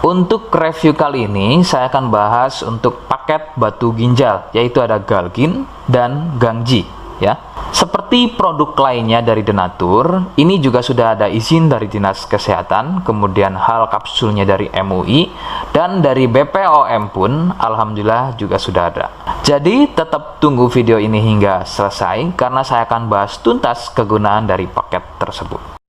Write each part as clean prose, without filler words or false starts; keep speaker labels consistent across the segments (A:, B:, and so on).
A: Untuk review kali ini saya akan bahas untuk paket batu ginjal, yaitu ada Galgin dan Gangji ya. Seperti produk lainnya dari Denatur, ini juga sudah ada izin dari Dinas Kesehatan, kemudian hal kapsulnya dari MUI, dan dari BPOM pun alhamdulillah juga sudah ada. Jadi tetap tunggu video ini hingga selesai karena saya akan bahas tuntas kegunaan dari paket tersebut.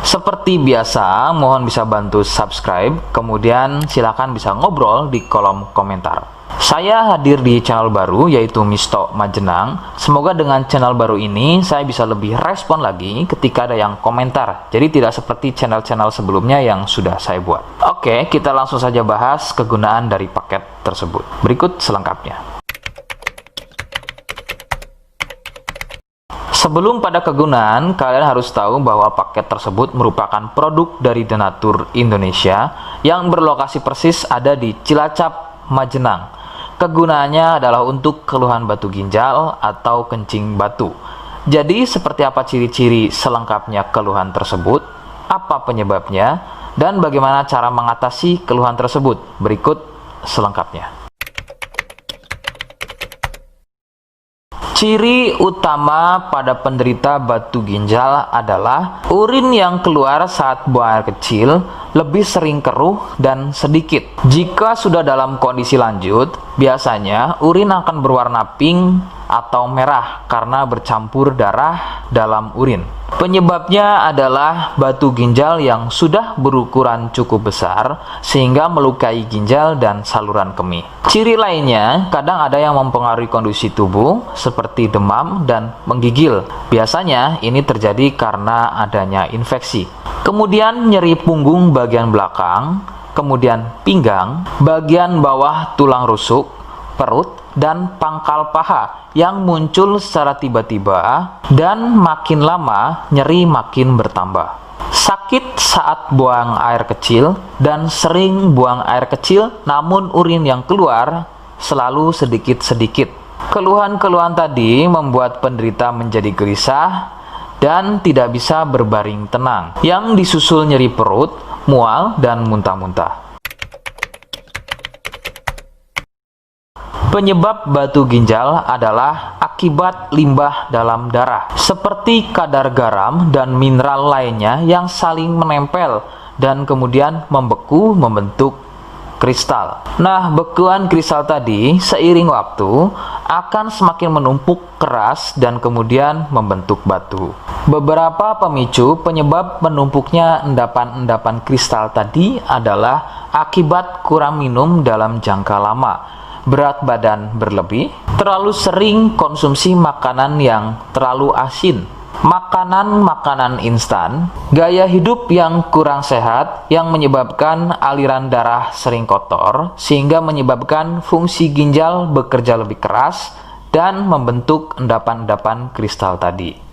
A: Seperti biasa, mohon bisa bantu subscribe, kemudian silakan bisa ngobrol di kolom komentar. Saya hadir di channel baru yaitu Misto Majenang. Semoga dengan channel baru ini saya bisa lebih respon lagi ketika ada yang komentar. Jadi tidak seperti channel-channel sebelumnya yang sudah saya buat. Oke, kita langsung saja bahas kegunaan dari paket tersebut. Berikut selengkapnya. Sebelum pada kegunaan, kalian harus tahu bahwa paket tersebut merupakan produk dari Denatur Indonesia yang berlokasi persis ada di Cilacap, Majenang. Kegunaannya adalah untuk keluhan batu ginjal atau kencing batu. Jadi seperti apa ciri-ciri selengkapnya keluhan tersebut, apa penyebabnya, dan bagaimana cara mengatasi keluhan tersebut? Berikut selengkapnya. Ciri utama pada penderita batu ginjal adalah urin yang keluar saat buang air kecil lebih sering keruh dan sedikit. Jika sudah dalam kondisi lanjut, biasanya urin akan berwarna pink atau merah karena bercampur darah dalam urin. Penyebabnya adalah batu ginjal yang sudah berukuran cukup besar sehingga melukai ginjal dan saluran kemih. Ciri lainnya, kadang ada yang mempengaruhi kondisi tubuh seperti demam dan menggigil. Biasanya ini terjadi karena adanya infeksi. Kemudian nyeri punggung bagian belakang, kemudian pinggang, bagian bawah tulang rusuk, perut, dan pangkal paha yang muncul secara tiba-tiba dan makin lama nyeri makin bertambah. Sakit saat buang air kecil dan sering buang air kecil namun urin yang keluar selalu sedikit-sedikit. Keluhan-keluhan tadi membuat penderita menjadi gelisah dan tidak bisa berbaring tenang, yang disusul nyeri perut, mual, dan muntah-muntah. Penyebab batu ginjal adalah akibat limbah dalam darah, seperti kadar garam dan mineral lainnya yang saling menempel dan kemudian membeku membentuk kristal. Nah, bekuan kristal tadi seiring waktu akan semakin menumpuk keras dan kemudian membentuk batu. Beberapa pemicu penyebab menumpuknya endapan-endapan kristal tadi adalah akibat kurang minum dalam jangka lama, berat badan berlebih, terlalu sering konsumsi makanan yang terlalu asin, makanan-makanan instan, gaya hidup yang kurang sehat yang menyebabkan aliran darah sering kotor, sehingga menyebabkan fungsi ginjal bekerja lebih keras dan membentuk endapan-endapan kristal tadi.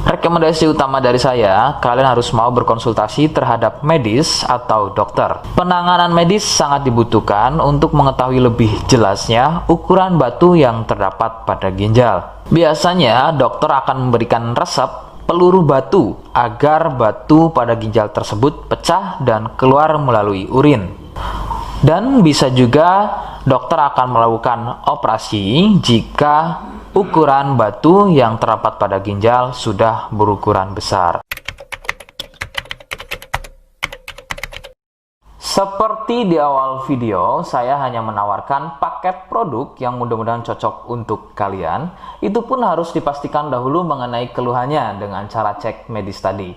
A: Rekomendasi utama dari saya, kalian harus mau berkonsultasi terhadap medis atau dokter. Penanganan medis sangat dibutuhkan untuk mengetahui lebih jelasnya ukuran batu yang terdapat pada ginjal. Biasanya dokter akan memberikan resep peluru batu agar batu pada ginjal tersebut pecah dan keluar melalui urin. Dan bisa juga dokter akan melakukan operasi jika ukuran batu yang terdapat pada ginjal sudah berukuran besar. Seperti di awal video, saya hanya menawarkan paket produk yang mudah-mudahan cocok untuk kalian. Itu pun harus dipastikan dahulu mengenai keluhannya dengan cara cek medis tadi.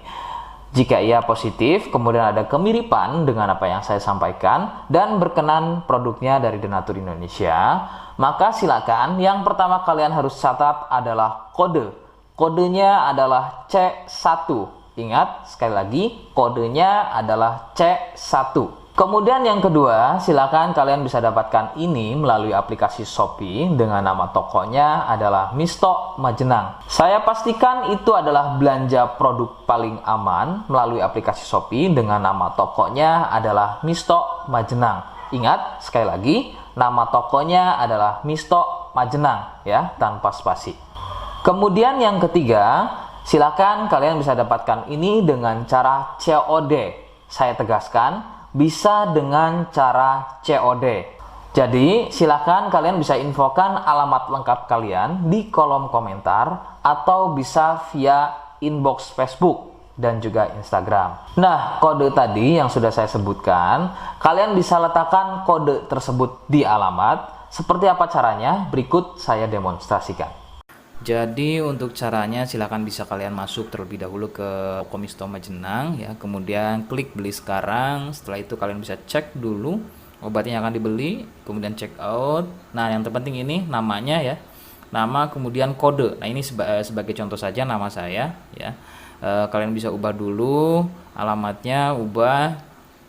A: Jika ia positif, kemudian ada kemiripan dengan apa yang saya sampaikan dan berkenan produknya dari Denatur Indonesia, maka silakan. Yang pertama kalian harus catat adalah kode. Kodenya adalah C1. Ingat, sekali lagi, kodenya adalah C1. Kemudian yang kedua, silakan kalian bisa dapatkan ini melalui aplikasi Shopee dengan nama tokonya adalah Misto Majenang. Saya pastikan itu adalah belanja produk paling aman melalui aplikasi Shopee dengan nama tokonya adalah Misto Majenang. Ingat, sekali lagi, nama tokonya adalah Misto Majenang ya, tanpa spasi. Kemudian yang ketiga, silakan kalian bisa dapatkan ini dengan cara COD. Saya tegaskan, bisa dengan cara COD. Jadi, silakan kalian bisa infokan alamat lengkap kalian di kolom komentar atau bisa via inbox Facebook dan juga Instagram. Nah, kode tadi yang sudah saya sebutkan, kalian bisa letakkan kode tersebut di alamat. Seperti apa caranya? Berikut saya demonstrasikan. Jadi untuk caranya silahkan bisa kalian masuk terlebih dahulu ke toko Misto Majenang ya, kemudian klik beli sekarang. Setelah itu kalian bisa cek dulu obatnya yang akan dibeli, kemudian check out. Nah yang terpenting ini namanya ya, nama kemudian kode. Nah ini sebagai contoh saja nama saya ya. Kalian bisa ubah dulu alamatnya, ubah.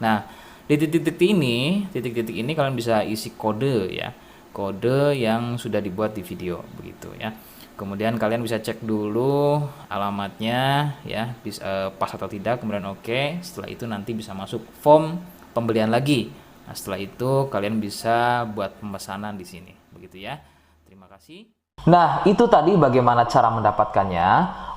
A: Nah di titik-titik ini kalian bisa isi kode ya, kode yang sudah dibuat di video begitu ya. Kemudian kalian bisa cek dulu alamatnya ya, pas atau tidak, kemudian oke. Setelah itu nanti bisa masuk form pembelian lagi. Nah, setelah itu kalian bisa buat pemesanan di sini. Begitu ya. Terima kasih. Nah, itu tadi bagaimana cara mendapatkannya.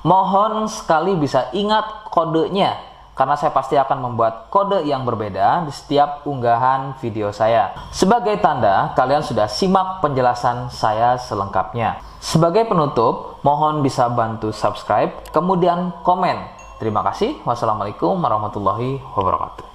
A: Mohon sekali bisa ingat kodenya, karena saya pasti akan membuat kode yang berbeda di setiap unggahan video saya. Sebagai tanda, kalian sudah simak penjelasan saya selengkapnya. Sebagai penutup, mohon bisa bantu subscribe, kemudian komen. Terima kasih. Wassalamualaikum warahmatullahi wabarakatuh.